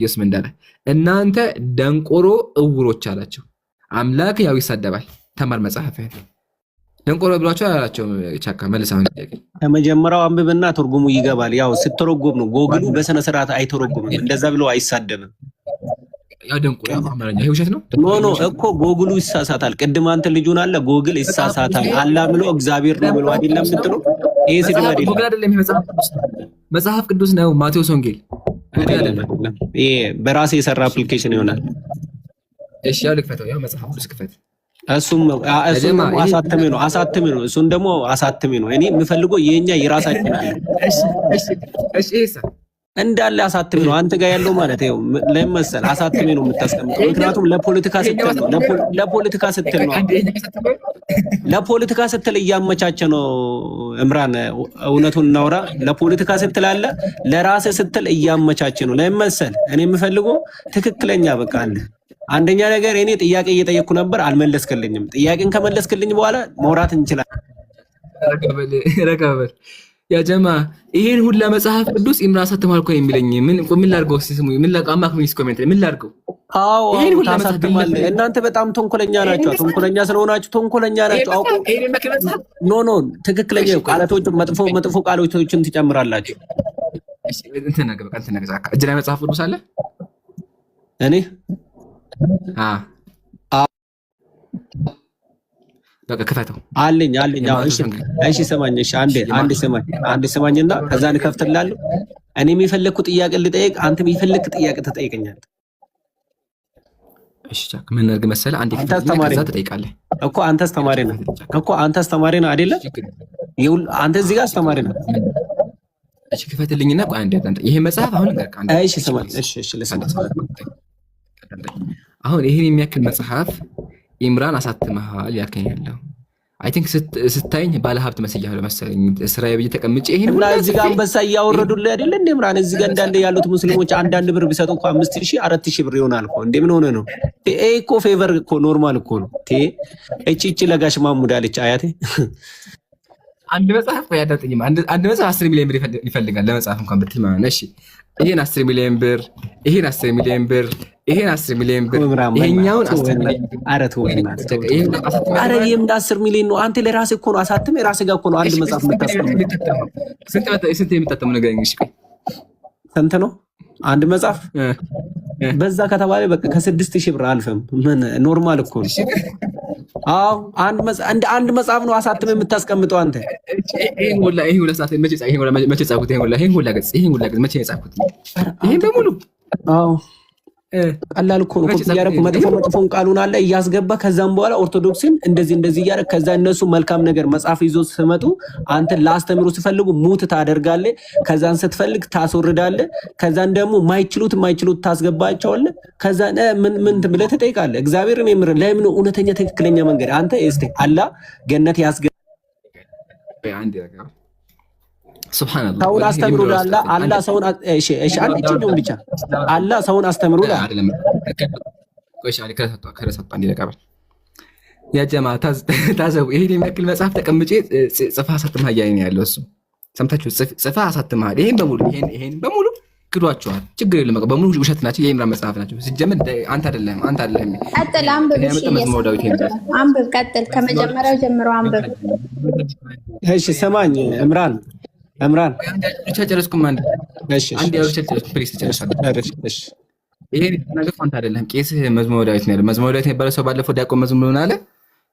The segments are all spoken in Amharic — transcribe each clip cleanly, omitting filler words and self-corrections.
ኢየሱስ ምን እንዳለ እናንተ ደንቆሮ እውሮች አላቸው። አምላክ ያው ይሳደባል። ተማር መጽሐፍ ደንቆሮ ብሏቸው አላቸው። ቻካ መልሳውን ከመጀመሪያው አንብብና ትርጉሙ ይገባል። ያው ስትተረጎም ነው። ጎግሉ በሰነ ስርዓት አይተረጉምም። እንደዛ ብሎ አይሳደብም። ያው ደንቆሮ አማርኛ ይሄ ውሸት ነው። ኖ እኮ ጎግሉ ይሳሳታል። ቅድም አንተ ልጁን አለ ጎግል ይሳሳታል። አላህ ብሎ እግዚአብሔር ነው ብሎ አይደለም የምትለው። ይሄ ስድብ አይደለም። ጎግል አይደለም። ይሄ መጽሐፍ ቅዱስ ነው። ማቴዎስ ወንጌል ይሄ በራሴ የሰራ አፕሊኬሽን ይሆናል። እሺ ያው ልክፈተው። ያው መጽሐፍ ቅዱስ ክፈት። እሱም አሳትሜ ነው። እሱን ደግሞ አሳትሜ ነው። እኔ የምፈልገው የኛ የራሳችን አለ። እሺ እሺ እንዳለ አሳትሜ ነው። አንተ ጋር ያለው ማለት ነው ለምን አሳትሜ ነው የምታስቀምጠው? ምክንያቱም ለፖለቲካ ስትል እያመቻቸ ነው። እምራን እውነቱን እናውራ። ለፖለቲካ ስትል አለ፣ ለራስህ ስትል እያመቻቸ ነው። ለምን እኔ የምፈልገው ትክክለኛ በቃ አለ። አንደኛ ነገር እኔ ጥያቄ እየጠየቅኩ ነበር፣ አልመለስክልኝም። ጥያቄን ከመለስክልኝ በኋላ መውራት እንችላለን። ረጋበል ያ ጀማ ይሄን ሁላ መጽሐፍ ቅዱስ ኢምራ አሳትሟል እኮ የሚለኝ ምን ላድርገው? ስሙ ምን ላቃማክ ምን ኮሜንት ምን ላድርገው? አዎ ይሄን ሁላ መጽሐፍ እናንተ በጣም ተንኮለኛ ናችሁ። ተንኮለኛ ስለሆናችሁ ተንኮለኛ ናችሁ። አውቁ። ኖ ትክክለኛ ቃላቶች መጥፎ ቃላቶችን ትጨምራላችሁ። እንትን ነገር በቃ እንትን ነገር እጅ ላይ መጽሐፍ ቅዱስ አለ እኔ በቃ ክፈተው አለኝ። እሺ ሰማኝ። እሺ አንዴ ሰማኝና ከዛ እንከፍትላለሁ። እኔ የሚፈልኩት ጥያቄ ልጠይቅ፣ አንተ የሚፈልክ ጥያቄ ትጠይቀኛለህ። እሺ ቻክ ምን ነገር መሰለህ፣ አንዴ ከዛ ትጠይቃለህ እኮ። አንተ አስተማሪ ነህ አይደለ? አንተ እዚህ ጋር አስተማሪ ነህ። እሺ ክፈትልኝና ቆይ አንዴ አጣንተ ይሄ መጽሐፍ አሁን ነገር አንዴ እሺ ሰማኝ። እሺ ለሰማኝ። አሁን ይሄን የሚያክል መጽሐፍ ኢምራን አሳትመሃል ያልከኝ ያለው አይ ቲንክ ስታይኝ ባለ ሀብት መስያለሁ መሰለኝ። እስራኤል ብዬ ተቀምጬ ይሄን እና እዚህ ጋር አንበሳ እያወረዱልህ አይደል እንዴ ኢምራን? እዚህ ጋር እንዳንደ ያሉት ሙስሊሞች አንዳንድ ብር ቢሰጡ እንኳ 5000 4000 ብር ይሆናል እኮ። እንዴ ምን ሆነ ነው? ይሄ እኮ ፌቨር እኮ ኖርማል እኮ ነው። እቺ ለጋሽ ማሙድ አለች አያቴ። አንድ መጽሐፍ ያዳጥኝም አንድ መጽሐፍ 10 ሚሊዮን ብር ይፈልጋል ለመጽሐፍ እንኳን ብትል ማለት ነው። እሺ ይሄን 10 ሚሊዮን ብር፣ ይሄን 10 ሚሊዮን ብር፣ ይሄን 10 ሚሊዮን ብር፣ ይሄኛውን 10 ሚሊዮን ብር። አረ ይሄም 10 ሚሊዮን ነው። አንተ ለራስህ እኮ ነው አሳትም፣ የራስህ ጋር እኮ ነው አንድ መጽሐፍ የምታስቀምጠው። ስንት የምታተመው ነገር እንግዲህ ስንት ነው አንድ መጽሐፍ? በዛ ከተባለ በቃ ከ6000 ብር አልፈም። ምን ኖርማል እኮ ነው። አዎ አንድ መጽሐፍ ነው አሳትም የምታስቀምጠው አንተ። ይሄን ሁላ ሰዓት መቼ ጻፍኩት? ይሄን ሁላ ገጽ መቼ ጻፍኩት? ይሄን በሙሉ አዎ ቀላል እኮ ነው። ኮፒ ያደረኩ መጥፎን ቃሉን አለ እያስገባ ከዛም በኋላ ኦርቶዶክስን እንደዚህ ያደረክ ከዛ እነሱ መልካም ነገር መጽሐፍ ይዞ ሲመጡ አንተ ላስተምሩ ሲፈልጉ ሙት ታደርጋለህ። ከዛን ስትፈልግ ታስወርዳለህ። ከዛን ደግሞ ማይችሉት ታስገባቸዋለህ። ከዛ ምን ብለህ ትጠይቃለህ? እግዚአብሔርን የምር ለምን እውነተኛ ትክክለኛ መንገድ አንተ እስቲ አላህ ገነት ያስገባ ሱብሃንአላህ ሰውን አስተምሩ አላህ ሰውን እሺ አንድ ነው ብቻ አላህ ሰውን አስተምሩ ከረሰጣ እንዲለቀበል ያ ጀማ ታዘቡ። ይሄን የሚያክል መጽሐፍ ተቀምጬ ጽፋ አሳትመሃል እያለኝ ነው ያለው እሱ። ሰምታችሁ ጽፋ አሳትመሃል። ይሄን በሙሉ ክዷቸዋል። ችግር የለም በቃ በሙሉ ውሸት ናቸው። የኢምራን መጽሐፍ ናቸው። ሲጀመር አንተ አይደለም ቀጥል አንብብ። አንብብ ቀጥል፣ ከመጀመሪያው ጀምሮ አንብብ። እሺ ሰማኝ እምራን ብቻ ጨረስኩም። አንድ ያው ፕሊስ ጨረስኩ። ይሄን ነገር አንተ አይደለም ቄስህ መዝሙረ ዳዊት ነው ያለው። መዝሙረ ዳዊት የሚባለው ሰው ባለፈው ዲያቆን መዝሙር ምን አለ?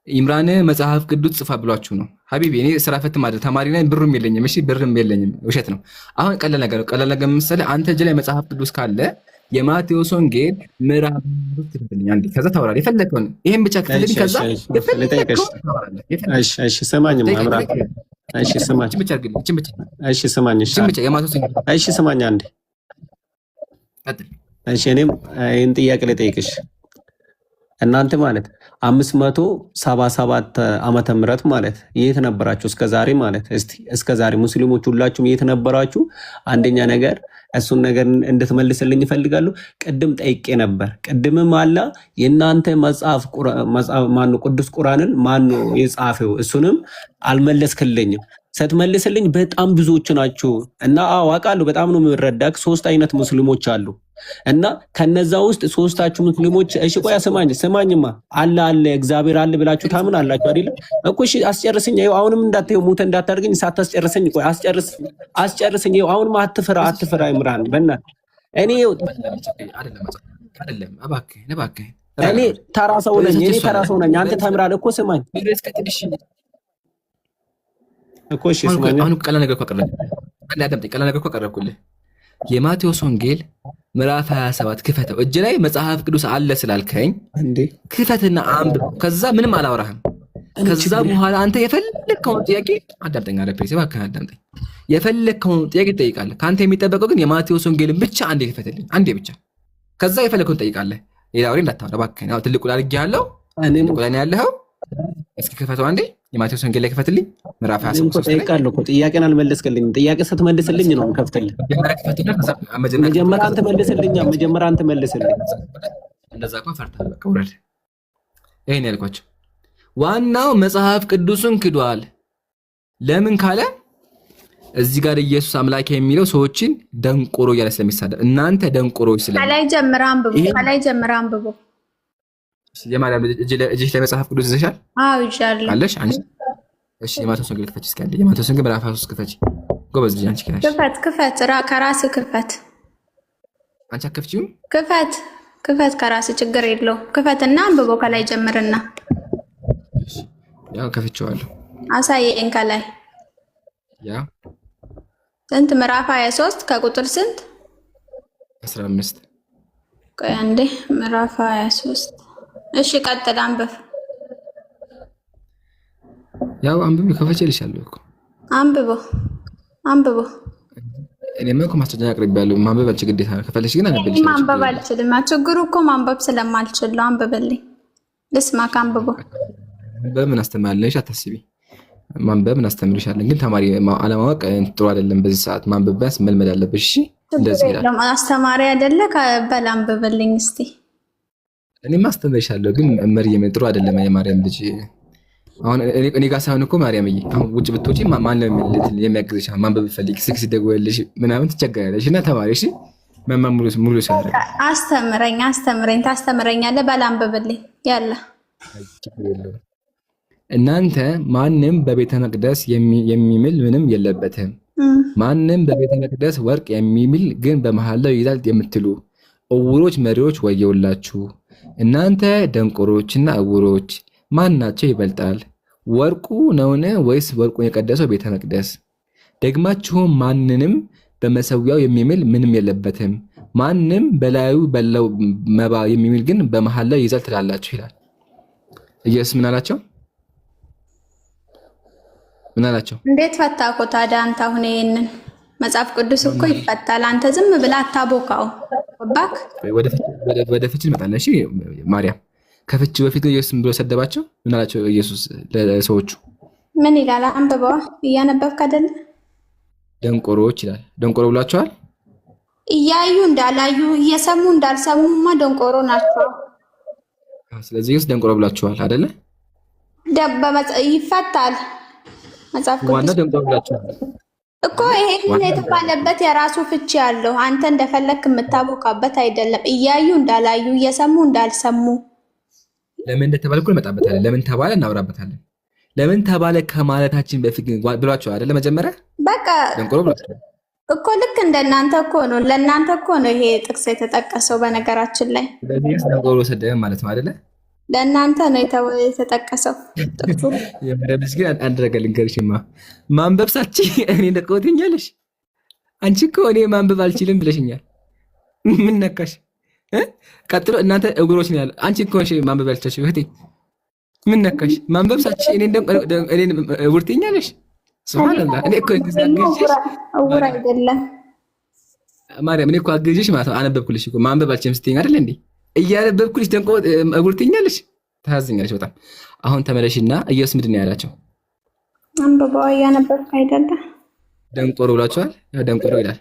ኢምራን መጽሐፍ ቅዱስ ጽፋ ብሏችሁ ነው። ሀቢቢ እኔ ስራ ፈትም አይደል ተማሪ ነኝ፣ ብሩም የለኝም። እሺ ብርም የለኝም። ውሸት ነው። አሁን ቀላል ነገር መሰለህ። አንተ እጅ ላይ መጽሐፍ ቅዱስ ካለ የማቴዎስ ወንጌል ምዕራፍ ትክክለኛ አንዴ ከዛ ታወራለህ የፈለከውን። ይሄን ብቻ ከተልኝ ከዛ እሺ ሰማኝ ማምራ እሺ ሰማኝ ብቻ አድርግልኝ። እሺ ሰማኝ ብቻ የማቴዎስ እሺ ሰማኝ አንዴ ቀጥል። እሺ እኔም ይሄን ጥያቄ ልጠይቅሽ። እናንተ ማለት 577 ዓመተ ምህረት ማለት የት ነበራችሁ እስከዛሬ? ማለት እስከዛሬ ሙስሊሞች ሁላችሁም የት ነበራችሁ? አንደኛ ነገር እሱን ነገር እንድትመልስልኝ ይፈልጋሉ። ቅድም ጠይቄ ነበር። ቅድምም አላ የእናንተ መጽሐፍ ማነው ቅዱስ ቁርአንን ማነው የጻፈው? እሱንም አልመለስክልኝም። ስትመልስልኝ በጣም ብዙዎች ናቸው እና አውቃለሁ፣ በጣም ነው የምረዳክ። 3 አይነት ሙስሊሞች አሉ እና ከነዛ ውስጥ 3ታችሁ ሙስሊሞች እሺ፣ ቆይ ስማኝማ፣ አለ እግዚአብሔር አለ ብላችሁ ታምን አላችሁ አይደል እኮ? እሺ አስጨርስኝ። ይኸው አሁንም እንዳትየው ሙተ እንዳታርገኝ ሳታስጨርሰኝ፣ ቆይ አስጨርስኝ። ይኸው አሁንም አትፍራ ይምራን በእናትህ። እኔ አይደለም እባክህ እኔ ተራ ሰው ነኝ። አንተ ተምራለህ እኮ ስማኝ እኮ እሺ ስማኝ። አሁን ቀላል ነገር እኮ አቀረብኩልህ። የማቴዎስ ወንጌል ምዕራፍ 27 ክፈተው። እጅ ላይ መጽሐፍ ቅዱስ አለ ስላልከኝ ክፈትና አንብብ። ከዛ ምንም አላወራህም። ከዛ በኋላ አንተ የፈለግከውን ጥያቄ አዳምጠኝ። አረፔስ እባክህ አዳምጠኝ። የፈለግከውን ጥያቄ ትጠይቃለህ። ከአንተ የሚጠበቀው ግን የማቴዎስ ወንጌልን ብቻ አንዴ ክፈትልኝ፣ አንዴ ብቻ። ከዛ የፈለግከውን ትጠይቃለህ። ሌላ ወሬ እንዳታወራ እባክህ። አዎ ትልቁ ላይ አድርጌሃለሁ። ትልቁ ላይ ነው ያለኸው። እስኪ ክፈተው አንዴ። የማቴዎስ ወንጌል ላይ ክፈትልኝ ምዕራፍ 23 ጠይቃለሁ እኮ ጥያቄን አልመለስክልኝም። ጥያቄ ስትመልስልኝ ነው ከፍተልኝ። መጀመሪያ አንተ መልስልኝ። እንደዛ እኮ ፈርታለህ። በቃ ውረድ። ይሄን ያልኳቸው ዋናው መጽሐፍ ቅዱስን ክዷል። ለምን ካለ እዚህ ጋር ኢየሱስ አምላክ የሚለው ሰዎችን ደንቆሮ እያለ ስለሚሳደብ እናንተ ደንቆሮች ስለ ከላይ ጀምራ አንብቦ የማርያም እጅሽ ላይ መጽሐፍ ቅዱስ ይዘሻል? አዎ ይዣለሁ። አለሽ አንቺ? እሺ የማቴዎስ ወንጌል ክፈች እስኪ አንዴ። የማቴዎስ ወንጌል ምዕራፍ 23 ክፈች። ጎበዝ ልጅ አንቺ ክፈች። ክፈት ከራስህ ክፈት። አንቺ አከፍቺው? ክፈት ከራስህ ችግር የለው። ክፈትና አንብቦ ከላይ ጀምርና። እሺ ያው ከፍቼዋለሁ። አሳየኝ ከላይ ያ ስንት? ምዕራፍ 23 ከቁጥር ስንት? 15። ቆይ አንዴ ምዕራፍ 23 እሺ ቀጥል አንብብ። ያው አንብብ ከፈችልሻለሁ እኮ አንብቦ እኔማ እኮ ማስተዳደር አቅርቤያለሁ። ማንበብ አንቺ ግዴታ ነው። ከፈለሽ ግን አንብብልሽ። ማንበብ አልችልም። ችግሩ እኮ ማንበብ ስለማልችል ነው። አንብብልኝ ልስማክ። አንብቦ በምን አስተማርልሽ? አታስቢ። ማንበብ እናስተምርሻለን። ግን ተማሪ አለማወቅ ጥሩ አይደለም። በዚህ ሰዓት ማንበብ ቢያንስ መልመድ አለብሽ። እሺ እንደዚህ ይላል። አስተማሪ አይደለ? ከበል አንብብልኝ እስቲ። እኔማ አስተምርሻለሁ፣ ግን መርየም ጥሩ አይደለም። የማርያም ልጅ አሁን እኔ ጋር ሳይሆን እኮ ማርያምዬ፣ አሁን ውጭ ብትወጪ ማን ነው የሚያግዝሽ? ማንበብ ፈልጊ ስልክ ሲደወልልሽ ምናምን ትቸገራለሽ። እና ተማሪ እሺ፣ መማር ሙሉ ሰዓት አስተምረኝ። ታስተምረኛለህ። በል አንብብልኝ ያለ። እናንተ ማንም በቤተ መቅደስ የሚምል ምንም የለበትም። ማንም በቤተ መቅደስ ወርቅ የሚምል ግን በመሐላው ይይዛል የምትሉ እውሮች መሪዎች ወየውላችሁ። እናንተ ደንቆሮችና እውሮች፣ ማናቸው ይበልጣል? ወርቁ ነውን ወይስ ወርቁን የቀደሰው ቤተ መቅደስ? ደግማችሁም ማንንም በመሰዊያው የሚምል ምንም የለበትም። ማንም በላዩ በለው መባ የሚምል ግን በመሐላው ይይዛል ትላላችሁ ይላል። ኢየሱስ ምን አላቸው? እንዴት ፈታኮ ታዲያ? አንተ አሁን ይሄንን መጽሐፍ ቅዱስ እኮ ይፈታል። አንተ ዝም ብለህ አታቦካው። ባክ ወደ ፍቺ እንመጣለን። እሺ ማርያም፣ ከፍቺ በፊት ኢየሱስ ብሎ ሰደባቸው። ምን አላቸው ኢየሱስ ለሰዎቹ? ምን ይላል? አንብበዋ። እያነበብክ አይደለ? ደንቆሮች ይላል። ደንቆሮ ብሏቸዋል። እያዩ እንዳላዩ እየሰሙ እንዳልሰሙማ ደንቆሮ ናቸው። ስለዚህ ኢየሱስ ደንቆሮ ብሏቸዋል አይደለ? ይፈታል መጽሐፍ ዋና ደንቆሮ ብሏቸዋል እኮ። ይሄን የተባለበት የራሱ ፍቺ ያለው አንተ እንደፈለክ የምታቦካበት አይደለም። እያዩ እንዳላዩ እየሰሙ እንዳልሰሙ ለምን እንደተባለ እንመጣበታለን። ለምን ተባለ እናወራበታለን። ለምን ተባለ ከማለታችን በፊት ብሏቸው አይደለ? መጀመሪያ በቃ ደንቆሮ ብሏቸው እኮ ልክ እንደናንተ እኮ ነው። ለእናንተ እኮ ነው ይሄ ጥቅስ የተጠቀሰው። በነገራችን ላይ ስለዚህ ደንቆሮ ሰደበ ማለት ነው አይደለ? ለእናንተ ነው የተጠቀሰው ጥቅሱ። የመረብስ ግን አንድ ነገር ልንገርሽማ፣ ማንበብ ሳች እኔ እንደቆትኛለሽ። አንቺ እኮ እኔ ማንበብ አልችልም ብለሽኛል። ምን ነካሽ? ቀጥሎ እናንተ እግሮች ነው ያለ። አንቺ እኮ ነሽ ማንበብ ያልቻልሽ እህቴ። ምን ነካሽ? ማንበብ ሳች እኔ ውርትኛለሽ። ሱብሃንአላህ። እኔ እኮ እውር አይደለም ማርያም፣ እኔ እኮ አግዤሽ ማለት ነው። አነበብኩልሽ እኮ ማንበብ አልችልም ስትይኝ አይደል እንዴ? እያነበብኩልሽ ደንቆ እጉርትኛለሽ፣ ታዝኛለሽ በጣም። አሁን ተመለሽና ኢየሱስ ምንድን ነው ያላቸው? አንብበዋ። እያነበብክ አይደለ? ደንቆሮ ብሏቸዋል። ያው ደንቆሮ ይላል።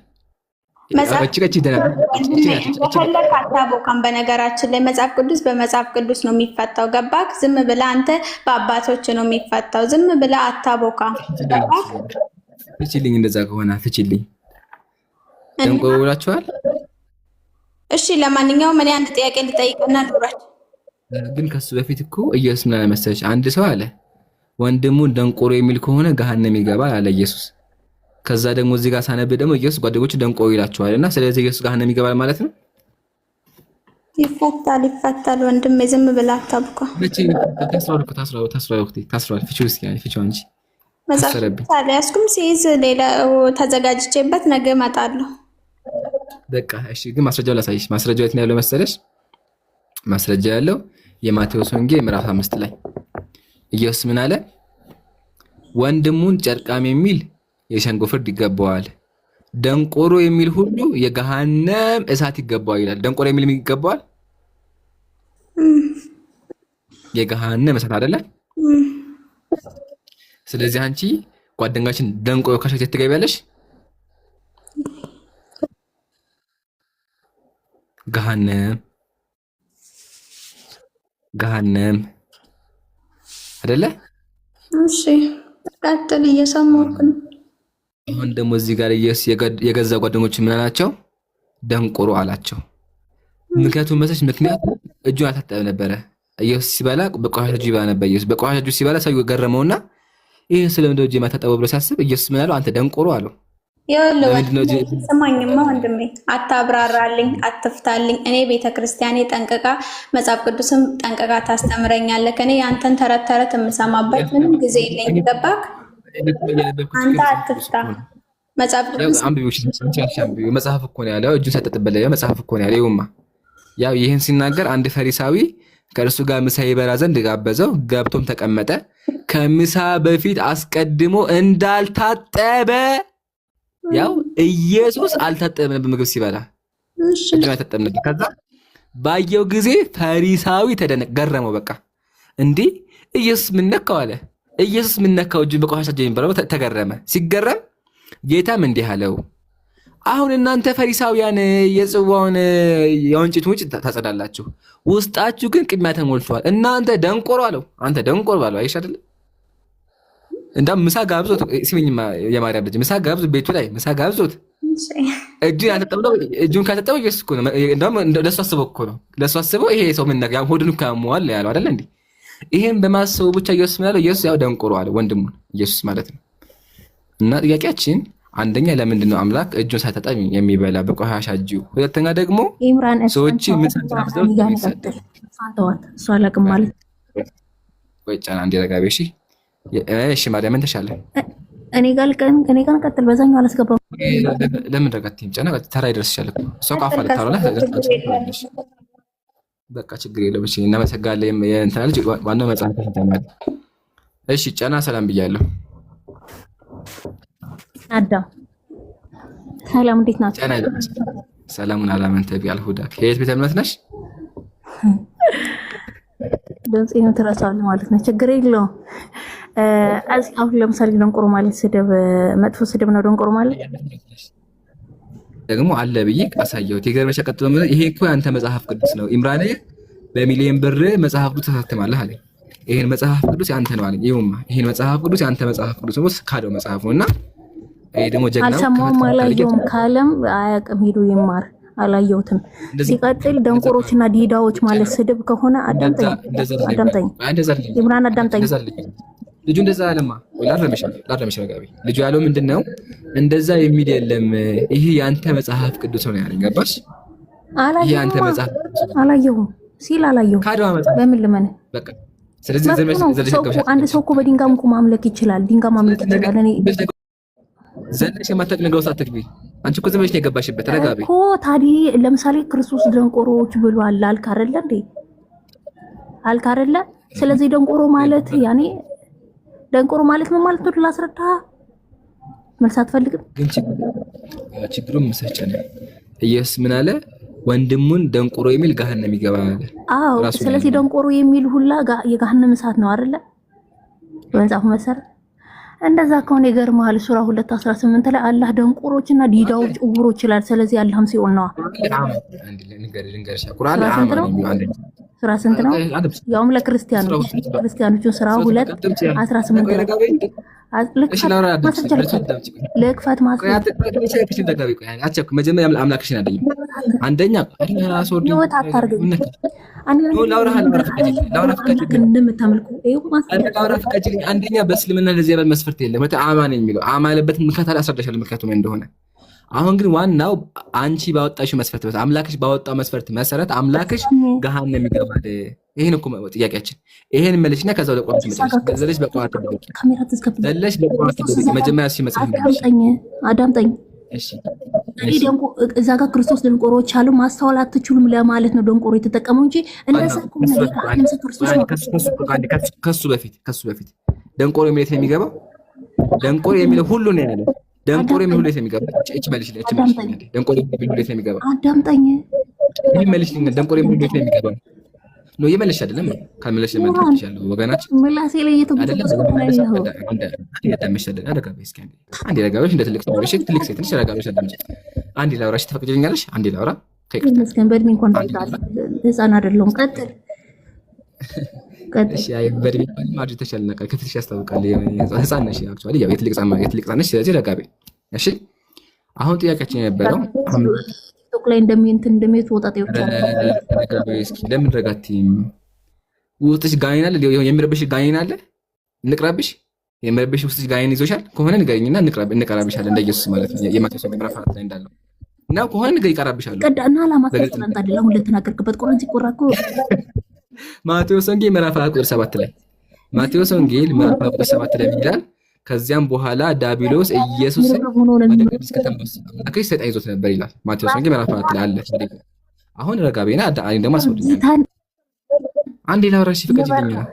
ከፈለክ አታቦካም። በነገራችን ላይ መጽሐፍ ቅዱስ በመጽሐፍ ቅዱስ ነው የሚፈታው። ገባክ? ዝም ብለህ አንተ በአባቶች ነው የሚፈታው። ዝም ብለህ አታቦካም። ገባክ? ፍቺልኝ፣ እንደዛ ከሆነ ፍቺልኝ። ደንቆሮ ብላችኋል። እሺ፣ ለማንኛውም እኔ አንድ ጥያቄ ልጠይቅና ልውረድ። ግን ከሱ በፊት እኮ ኢየሱስ ምን አለ መሰለሽ? አንድ ሰው አለ ወንድሙን ደንቆሮ የሚል ከሆነ ገሃነም ይገባል አለ ኢየሱስ። ከዛ ደግሞ እዚህ ጋር ሳነብ ደግሞ ኢየሱስ ጓደኞቹ ደንቆሮ ይላቸዋልና ስለዚህ ኢየሱስ ገሃነም ይገባል ማለት ነው። ይፈታል ወንድሜ፣ ዝም ብለህ አታብኳ። ታስሯል። ፍቺው እስኪ ፍቺው እንጂ ያስኩም ሲይዝ ሌላ ተዘጋጅቼበት ነገ እመጣለሁ። በቃ እሺ። ግን ማስረጃው ላሳይሽ። ማስረጃው የት ነው ያለው መሰለሽ? ማስረጃ ያለው የማቴዎስ ወንጌል ምዕራፍ 5 ላይ ኢየሱስ ምን አለ? ወንድሙን ጨርቃም የሚል የሸንጎ ፍርድ ይገባዋል፣ ደንቆሮ የሚል ሁሉ የገሃነም እሳት ይገባዋል ይላል። ደንቆሮ የሚል ይገባዋል? የገሃነም እሳት አይደለ? ስለዚህ አንቺ ጓደኛችን ደንቆሮ ካሸት ትገቢያለሽ? ገሃነም አይደለ? እሺ ቀጥል፣ እየሰማሁህ ነው። አሁን ደግሞ እዚህ ጋር ኢየሱስ የገዛ ጓደኞቹ ምን አላቸው? ደንቆሮ አላቸው። ምክንያቱም እጁን አልታጠበ ነበረ። ኢየሱስ ሲበላ በቆሻሻ እጁ ይበላ ነበር። ኢየሱስ በቆሻሻ እጁ ሲበላ ሰው ገረመውና ይሄ ስለምንድን ነው እጁ የማታጠበው ብሎ ሲያስብ ኢየሱስ ምን አለው? አንተ ደንቆሮ አለው። ስማኝማ ወንድሜ፣ አታብራራልኝ፣ አትፍታልኝ። እኔ ቤተክርስቲያኔ ጠንቅቃ መጽሐፍ ቅዱስም ጠንቅቃ ታስተምረኛለህ። እኔ ያንተን ተረት ተረት የምሰማበት ምንም ጊዜ የለኝ። ገባክ? አንተ አትፍታ። መጽሐፍ ቅዱስ መጽሐፍ እኮ ነው ያለው። እጁን ሰጠጥበለ መጽሐፍ እኮ ነው ያለው። ይውማ ያው ይህን ሲናገር አንድ ፈሪሳዊ ከእርሱ ጋር ምሳ ይበላ ዘንድ ጋበዘው። ገብቶም ተቀመጠ። ከምሳ በፊት አስቀድሞ እንዳልታጠበ ያው ኢየሱስ አልታጠበም ነበር ምግብ ሲበላ እጁን አልታጠበም ነበር። ከዛ ባየው ጊዜ ፈሪሳዊ ተደነቀ፣ ገረመው። በቃ እንዴ ኢየሱስ ምን ነካው አለ። ኢየሱስ ምን ነካው? እጁን በቆሻሻ እጁን የሚበላው ተገረመ። ሲገረም ጌታም እንዲህ አለው፣ አሁን እናንተ ፈሪሳውያን የጽዋውን የወንጭቱን ውጭ ታጸዳላችሁ፣ ውስጣችሁ ግን ቅሚያ ተሞልቷል። እናንተ ደንቆሮ አለው። አንተ ደንቆሮ ባለው አይሽ አይደል? እንዳም ምሳ ጋብዞት ሲሚኝማ የማርያም ልጅ ምሳ ጋብዞት ቤቱ ላይ ምሳ ጋብዞት እጁን ያልታጠበው እጁን ካልታጠበው ኢየሱስ እኮ ነው። እንዳም ለሱ አስበው እኮ ነው። ለሱ አስበው ይሄ ሰው ምን ነገር ሆዱን ካሟል ያለው አይደል እንዴ? ይሄን በማሰቡ ብቻ ኢየሱስ ማለት ኢየሱስ ያው ደንቆሮ አለ ወንድሙን ኢየሱስ ማለት ነው። እና ጥያቄያችን አንደኛ ለምንድን ነው አምላክ እጁን ሳይታጠብ የሚበላ በቆሻሻ እጁ? ሁለተኛ ደግሞ ሰዎች ምን ሳይታጠቡ ይሰጣል? እሱ አላቅም ማለት ወይ ጫና እንዲረጋቤ። እሺ ማርያም ምን ተሻለ? እኔ ጋር ቀጥል። በዛኛው አላስገባም። ለምን ረጋትም ጫና ተራ ይደርስሻል እኮ ሰው ካፋ ልታረላ በቃ ችግር የለም። እሺ እናመሰግናለን። የእንትና ልጅ ዋናው መጽሐፍ ተንተማል። እሺ ጫና ሰላም ብያለሁ። አዳም ሰላም፣ እንዴት ናችሁ? ጫና ሰላሙን አላመንተ ቢያል ሁዳ ከየት ቤተ እምነት ነሽ? ድምፄን ትረሳለህ ማለት ነው። ችግር የለውም። አሁን ለምሳሌ ደንቆሮ ማለት ስድብ፣ መጥፎ ስድብ ነው። ደንቆሮ ማለት ደግሞ አለ ብዬ አሳየሁት። የገርመሻ ቀጥሎ ማለት ይሄ እኮ ያንተ መጽሐፍ ቅዱስ ነው ኢምራን፣ በሚሊዮን ብር መጽሐፍ ቅዱስ ተሳትማለህ አለኝ። ይሄን መጽሐፍ ቅዱስ ያንተ ነው አለኝ። ይሁንማ ይሄን መጽሐፍ ቅዱስ ያንተ መጽሐፍ ቅዱስ ነው ካደው መጽሐፍ ነውና ይሄ ደግሞ ጀግናው አልሰማውም፣ አላየውም። ካለም አያውቅም፣ ሄዶ ይማር። አላየሁትም። ሲቀጥል ደንቆሮችና ዲዳዎች ማለት ስድብ ከሆነ አዳምጠኝ ኢምራን፣ አዳምጠኝ። ልጁ እንደዛ አለማ ወይ ላረመሽ ረጋቢ ልጁ ያለው ምንድነው? እንደዛ የሚል የለም ይሄ ያንተ መጽሐፍ ቅዱስ ነው ያለኝ። ገባሽ? አላየሁም ሲል አላየሁም። በምን ልመን? በቃ ስለዚህ አንድ ሰው እኮ በድንጋይ እኮ ማምለክ ይችላል። ድንጋይ ማምለክ ይችላል። እኔ ዘለሽ የማታውቅ ነገር ውስጥ አትግቢ። አንቺ እኮ ዘመች ነው የገባሽበት። ረጋቢ እኮ ታዲያ ለምሳሌ ክርስቶስ ደንቆሮዎች ብሏል አልክ አይደለ እንዴ? አልክ አይደለ? ስለዚህ ደንቆሮ ማለት ያኔ ደንቆሮ ማለት ምን ማለት ነው? ላስረዳ። መልስ አትፈልግም? ግን ችግሩን መሰጨነ ኢየሱስ ምን አለ? ወንድሙን ደንቆሮ የሚል ገሃነም ይገባል አለ። አዎ፣ ስለዚህ ደንቆሮ የሚል ሁላ የገሃነም እሳት ነው አይደለ? በመጽሐፉ መሰረት እንደዛ ከሆነ ይገርምሃል። ሱራ 2:18 ላይ አላህ ደንቆሮችና ዲዳዎች ዕውሮች ይላል። ስለዚህ አላህም ሲሆን ነው። ሱራ ስንት ነው? ያውም ለክርስቲያኖች ክርስቲያኖቹን ሱራ 2:18 ላይ ለክፋት ማስረጃ መጀመሪያ አምላክሽን አደኝ አንደኛ አንደኛ በእስልምና ለዚህ ያለ መስፈርት የለም። አማን የሚለው አማለበት ምክንያት አላስረዳሻለሁ ምክንያቱም እንደሆነ። አሁን ግን ዋናው አንቺ ባወጣሽው መስፈርት አምላክሽ ባወጣው መስፈርት መሰረት አምላክሽ ገሃነም ይገባል። ይሄን እኮ ጥያቄያችን። ይሄን መልሽና ከዛው ለቋንቋ መጨረስ ዘለሽ በቋንቋ ዘለሽ በቋንቋ መጀመሪያ ሲመጽፍ አዳምጠኝ። እሺ ደንቆ እዛ ጋር ክርስቶስ ደንቆሮች አሉ ማስተዋል አትችሉም ለማለት ነው ደንቆሮ የተጠቀመው እንጂ እንደዛ ከሱ በፊት ደንቆሮ የሚለው የሚገባው ደንቆሮ የሚለው ሁሉ ነው ያለው። ደንቆሮ የሚለው ሁሉ ነው የሚገባው። እቺ መልሽ ደንቆሮ የሚለው ሁሉ ነው የሚገባው። አዳምጠኝ። ይሄ መልሽ ደንቆሮ የሚለው ሁሉ ነው የሚገባው ነው የመለሽ አይደለም። ካልመለሽ ለማድረግ ይችላል ወገናችን ምላሴ ላይ የተቆጠቀሰ ነው ያለው። አንዴ ለጋብሽ እንደ ትልቅ ሰው እሺ፣ ትልቅ ሴት ነሽ። ለጋብሽ አዳምጪ። አንዴ ላውራሽ ትፈቅጂልኛለሽ? አንዴ ላውራ ከይቅርታ መስከን በእድሜ እንኳን ህፃን አይደለሁም። ቀጥል። እሺ። አይ በእድሜ ማድረግ ተሻለና ከፊትሽ ያስታውቃል። ህፃን ነሽ አክቹአሊ፣ ያው የትልቅ ህፃን ነሽ። ስለዚህ ለጋቤ እሺ። አሁን ጥያቄያችን የነበረው ቲክቶክ ላይ እንደሚወጣ ይወጣል። ለምን ረጋቲም ውስጥሽ ጋይን አለ? የሚረብሽ ጋይን አለ? እንቅራብሽ? የሚረብሽ ውስጥሽ ጋይን ይዞሻል ከሆነ ንገሪኝና እንቀራብሻለን። እንደ ኢየሱስ ማለት ነው። የማቴዎስ ምዕራፍ 4 ላይ እንዳለው እና ከሆነ ንገሪ ይቀራብሻለሁ። ቀዳና አላማከተን አይደለም። አሁን ለተናገርክበት ቁርአን ሲቆራ እኮ ማቴዎስ ወንጌል ምዕራፍ 4 ቁጥር 7 ላይ ማቴዎስ ወንጌል ምዕራፍ 4 ቁጥር 7 ላይ ይላል ከዚያም በኋላ ዳቢሎስ ኢየሱስን ወደ ቅድስት ከተማ ወሰደው፣ ሰይጣን ይዞት ነበር ይላል ማቴዎስ ወንጌል ምዕራፍ 4 ላይ አለ። አሁን ረጋቤና አዳኝ ደግሞ አስወድኝ አንዴ ላውራሽ ፍቀጂልኝ ነው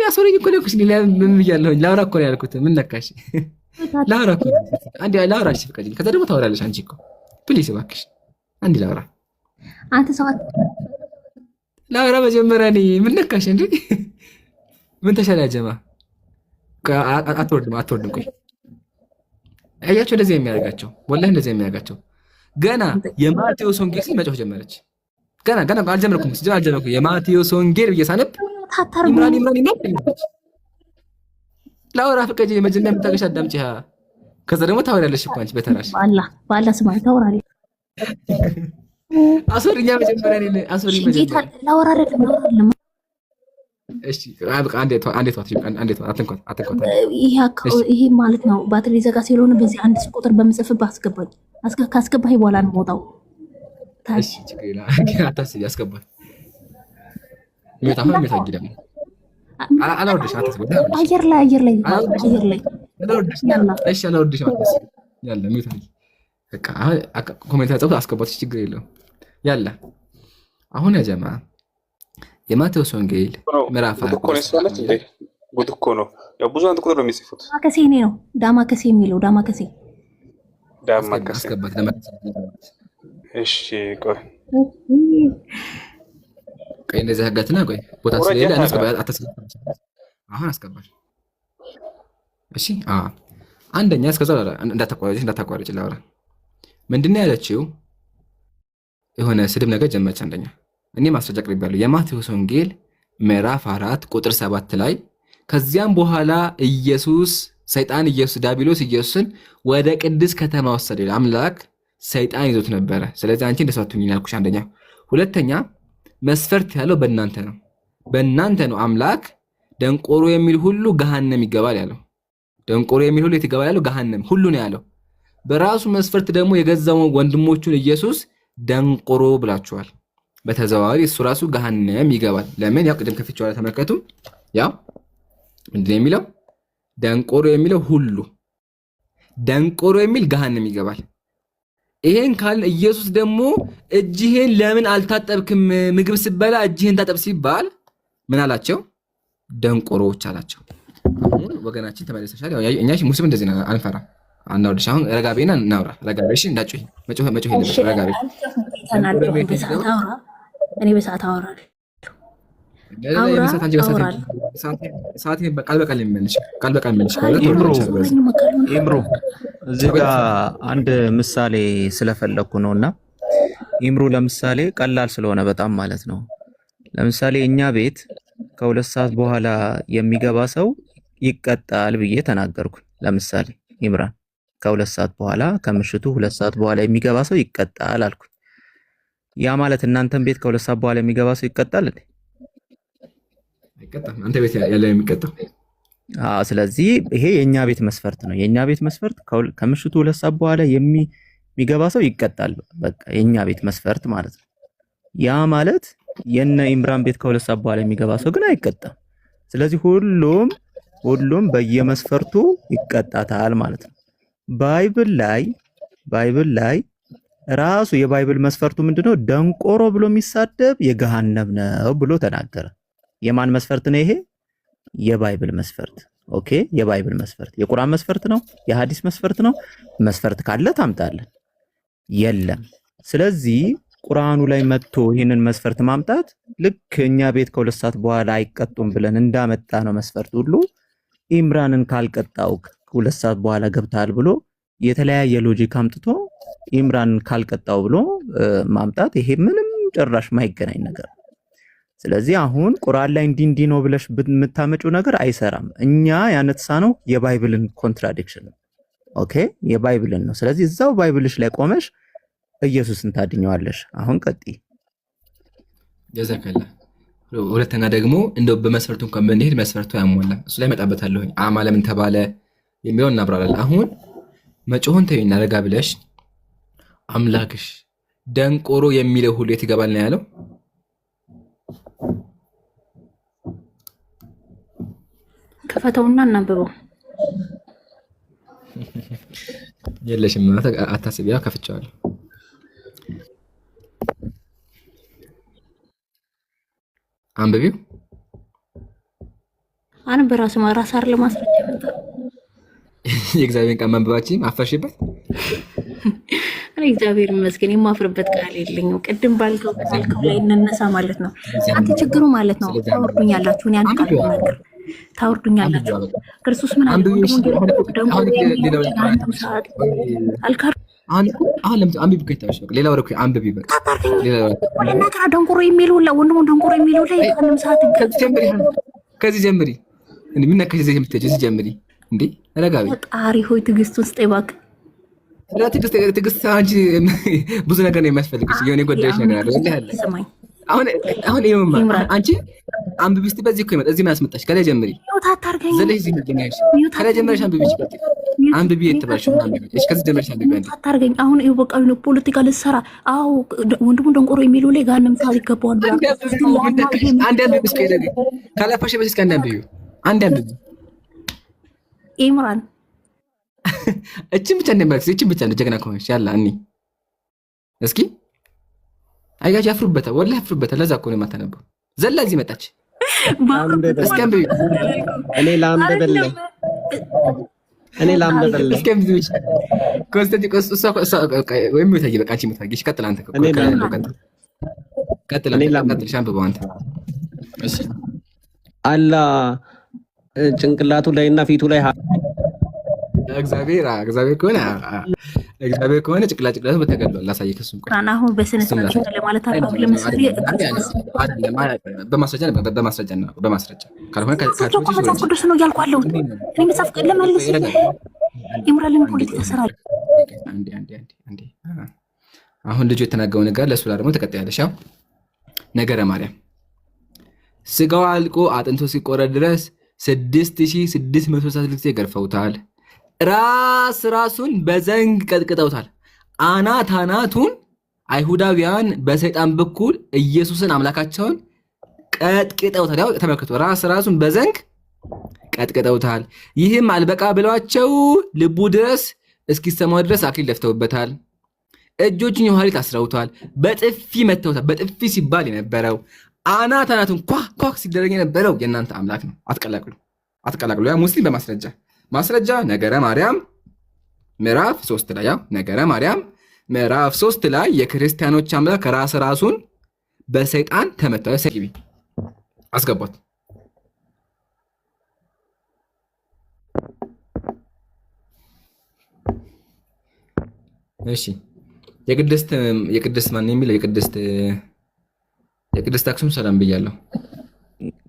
አስወድኝ እኮ ነው። ምን ብያለሁኝ? ላውራ እኮ ነው ያልኩት። ምን ነካሽ? ላውራ እኮ አንዴ ላውራሽ ፍቀጂልኝ። ከዛ ደግሞ ታወራለሽ አንቺ እኮ ፕሊስ እባክሽ አንዴ ላውራ። አንተ ሰው ላውራ መጀመሪያ እኔ ምን ነካሽ እንዴ? ምን ተሻለ ጀማ? አትወርድም። ቆይ አያቸው እንደዚህ የሚያደርጋቸው ወላሂ እንደዚህ የሚያደርጋቸው ገና የማቴዎስ ወንጌል ሲል መጮህ ጀመረች። ገና አልጀመርኩም። የማቴዎስ ወንጌል እየሳነብ ኢምራን ላውራ ፍቀጂ መጀመሪያ የምታገሽ አዳምጪ። ከዛ ደግሞ ታወሪያለሽ እኮ አንቺ በተራሽ ባላ ስማኝ ታወራለህ። አስወሪኛ መጀመሪያ እኔ አስወሪኝ መጀመሪያ ላውራ አይደለም። እሺ አንዴ አትንኳት። ይሄ ማለት ነው ባትሪ ዘጋ ስለሆነ በዚህ አንድ ቁጥር በምጽፍብህ አስገባኝ። ካስገባኝ በኋላ ነው የምወጣው። ታሽ ችግር አታስቢ፣ አስገባኝ። ደግሞ አላወርድሽ፣ አታስገባኝ። አየር ላይ እሺ፣ አላወርድሽ ማለት ያለ ሚውት በቃ ኮሜንት አጽፍ አስገባች፣ ችግር የለውም። ያለ አሁን ያ ጀማ የማቴዎስ ወንጌል ምዕራፍ 4 ጉድ እኮ ነው። ያው ብዙ አንድ ቁጥር ነው የሚጽፉት። ዳማከሴ ነው ዳማከሴ የሚለው ዳማከሴ አስገባት። እሺ ቆይ እንደዚህ ህጋትና ቆይ ቦታ ስለሌለ አሁን አስገባል። እሺ አንደኛ እስከዛ እንዳታቋርጭ ላውራ። ምንድነው ያለችው? የሆነ ስድብ ነገር ጀመረች። አንደኛ እኔ ማስረጃ አቅርቤያለሁ። የማቴዎስ ወንጌል ምዕራፍ 4 ቁጥር 7 ላይ ከዚያም በኋላ ዲያብሎስ ኢየሱስን ወደ ቅድስት ከተማ ወሰደ። አምላክ ሰይጣን ይዞት ነበረ። ስለዚህ አንቺ እንደሰቱኝ ያልኩሽ አንደኛ። ሁለተኛ መስፈርት ያለው በእናንተ ነው። አምላክ ደንቆሮ የሚል ሁሉ ገሃነም ይገባል ያለው። ደንቆሮ የሚል ሁሉ ይገባል ያለው ገሃነም ሁሉ ነው ያለው። በራሱ መስፈርት ደግሞ የገዛው ወንድሞቹን ኢየሱስ ደንቆሮ ብላችኋል። በተዘዋዋሪ እሱ ራሱ ገሃነም ይገባል። ለምን? ያው ቅድም ከፍቼዋለሁ ተመልከቱ። ያው ምንድነው የሚለው? ደንቆሮ የሚለው ሁሉ ደንቆሮ የሚል ገሃነም ይገባል። ይሄን ካልን ኢየሱስ ደግሞ እጅህን ለምን አልታጠብክም? ምግብ ስበላ እጅህን ታጠብ ሲባል ምን አላቸው? ደንቆሮዎች አላቸው። አሁን ወገናችን ተመለሰሻል። ያው እኛ ሙስሊም እንደዚህ ነው፣ አንፈራ አናውድሽ። አሁን ረጋቤና እናውራ። ረጋቤሽ እንዳጮህ መጮህ የለብሽ። ረጋቤ እኔ በሰዓት አወራለሁ። ቃል በቃል የሚመልሽ ኢምሮ እዚህ ጋር አንድ ምሳሌ ስለፈለኩ ነውና ኢምሮ ለምሳሌ ቀላል ስለሆነ በጣም ማለት ነው። ለምሳሌ እኛ ቤት ከ2 ሰዓት በኋላ የሚገባ ሰው ይቀጣል ብዬ ተናገርኩ። ለምሳሌ ኢምራን ከ2 ሰዓት በኋላ ከምሽቱ 2 ሰዓት በኋላ የሚገባ ሰው ይቀጣል አልኩ። ያ ማለት እናንተም ቤት ከ2 ሰዓት በኋላ የሚገባ ሰው ይቀጣል እንዴ? አይቀጣም። አንተ ቤት ያለ የሚቀጣው። ስለዚህ ይሄ የኛ ቤት መስፈርት ነው። የኛ ቤት መስፈርት ከምሽቱ 2 ሰዓት በኋላ የሚገባ ሰው ይቀጣል። በቃ የኛ ቤት መስፈርት ማለት ነው። ያ ማለት የነ ኢምራን ቤት ከ2 ሰዓት በኋላ የሚገባ ሰው ግን አይቀጣም። ስለዚህ ሁሉም በየመስፈርቱ ይቀጣታል ማለት ነው። ባይብል ላይ ራሱ የባይብል መስፈርቱ ምንድነው? ደንቆሮ ብሎ የሚሳደብ የገሃነም ነው ብሎ ተናገረ። የማን መስፈርት ነው ይሄ? የባይብል መስፈርት። ኦኬ፣ የባይብል መስፈርት የቁርአን መስፈርት ነው? የሐዲስ መስፈርት ነው? መስፈርት ካለ ታምጣለን። የለም። ስለዚህ ቁርአኑ ላይ መጥቶ ይህንን መስፈርት ማምጣት ልክ እኛ ቤት ከ2 ሰዓት በኋላ አይቀጡም ብለን እንዳመጣ ነው መስፈርት ሁሉ ኢምራንን ካልቀጣው 2 ሰዓት በኋላ ገብታል ብሎ የተለያየ ሎጂክ አምጥቶ ኢምራንን ካልቀጣው ብሎ ማምጣት ይሄ ምንም ጭራሽ ማይገናኝ ነገር። ስለዚህ አሁን ቁርአን ላይ እንዲህ ነው ብለሽ የምታመጪው ነገር አይሰራም። እኛ ያነሳነው የባይብልን ኮንትራዲክሽን ነው። ኦኬ፣ የባይብልን ነው። ስለዚህ እዛው ባይብልሽ ላይ ቆመሽ ኢየሱስን ታድኘዋለሽ። አሁን ቀጥይ። ጀዛከላ። ሁለተኛ ደግሞ እንደው በመስፈርቱ እንኳን ብንሄድ መስፈርቱ ያሟላል። እሱ ላይ መጣበታለሁኝ። አማ ለምን ተባለ የሚለውን እናብራራለን። አሁን መጮህን ተይና ረጋ ብለሽ አምላክሽ ደንቆሮ የሚለው ሁሉ የት ይገባል ነው ያለው? ከፈተውና እናንብበው። የለሽም አታስቢ። ያው ከፍቼዋለሁ። አንብቢው። አን በራሱ ማራስ አር ለማስረጃ መጣ። የእግዚአብሔርን ቃል ማንበባችን አፈርሽበት። እኔ እግዚአብሔር ይመስገን የማፍርበት ቃል የለኝም። ቅድም ባልከው ላይ እንነሳ ማለት ነው። አንተ ችግሩ ማለት ነው ታወርዱኛላችሁ። እኔ አንተ ቃል ታወርዱኛላችሁ። ክርስቶስ ምን አለ? አሁን ለምን አንብቢ ከታሽ በቃ ሌላ ወረኩ አንብቢ በቃ ሌላ ነገር ደንቆሮ የሚለው ወንድሙ ደንቆሮ የሚለው ላይ አንም ሰዓት ከዚህ ጀምሪ እንዴ ምን ነካሽ? እዚህ የምትሄጂ እዚህ ጀምሪ እንዴ ረጋቢ ፈጣሪ ሆይ ትዕግስቱን ስጠኝ እባክህ። ትዕግስት አንቺ ብዙ ነገር ነው የሚያስፈልግሽ። የሆነ ጎዳይሽ ነገር አለ ያለ አሁን ይሄማ አንቺ አንብቢ እስቲ በዚህ እኮ ይመጣ እዚህ ምን አስመጣሽ? ከላይ ጀምሪ ዘለሽ እዚህ ምንድነሽ? ከላይ ጀምረሽ አንብቢ ይችላል አንብቢ የተባልሽው አንብቢ እሺ ከዚህ ጀምረሽ አንብቢ አታርገኝ። አሁን ይኸው በቃ ነው ፖለቲካ ልትሰራ። አዎ ወንድሙ ደንቆሮ የሚለው ላይ ጋር ነው ይገባዋል። አንድ አንብቢ እስኪ ደግ ካላፈሽ በዚህ እስኪ አንድ አንብቢ አንድ አንብቢ ኢምራን እቺን ብቻ እንደማክስ እቺን ብቻ እንደ ጀግና ከሆነሽ ያላ እኔ እስኪ አይጋጅ ያፍሩበታል፣ ወላሂ ያፍሩበታል። ለዛ እኮ ነው የማታነበው። ዘላ እዚህ መጣች። እስኪ አንብቢ እኔ ላምበበልህ እስኪ አንብቢ ኮንስታንት እሷ ወይም ይታይ በቃ አንቺ ምታጊሽ ቀጥል። አንተ ቀጥል ሻምበው አንተ እሺ አላ ጭንቅላቱ ላይና ፊቱ ላይ እግዚአብሔር ከሆነ ጭቅላቱ በተገድሏል። ላሳየህ እሱን ቆይ አሁን በስነ ስርዓት ለማለት አልኩ። ለምሳሌ በማስረጃ ካልሆነ መጽሐፍ ቅዱስ ነው እያልኩ አለሁት። እኔ መጽሐፍ ለመልስ ኢምራልን ፖለቲካ ስራ አንዴ አሁን ልጁ የተናገረው ነገር ለእሱ ላይ ደግሞ ተቀጥያለሽ። ያው ነገረ ማርያም ስጋው አልቆ አጥንቶ ሲቆረጥ ድረስ 6660 ጊዜ ገርፈውታል። ራሱን በዘንግ ቀጥቅጠውታል። አናቱን አይሁዳውያን በሰይጣን በኩል ኢየሱስን አምላካቸውን ቀጥቅጠውታል። ያው ተመልከቱ፣ ራሱን በዘንግ ቀጥቅጠውታል። ይህም አልበቃ ብለዋቸው ልቡ ድረስ እስኪሰማው ድረስ አክሊል ደፍተውበታል። እጆቹን የኋሊት አስረውታል። በጥፊ መተውታል። በጥፊ ሲባል የነበረው አናቱን ኳ ሲደረግ የነበረው የእናንተ አምላክ ነው። አትቀላቅሉ። ያ ሙስሊም ማስረጃ ነገረ ማርያም ምዕራፍ 3 ላይ ያው ነገረ ማርያም ምዕራፍ 3 ላይ የክርስቲያኖች አምላክ ራሱን በሰይጣን ተመታ። ሰይቢ አስገባት። እሺ የቅድስት ማን የሚለው የቅድስት አክሱም ሰላም ብያለሁ።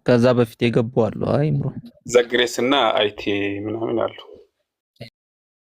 ከዛ በፊት የገቡ አሉ። አይ ምሮ ዘግሬስ እና አይቲ ምናምን አሉ።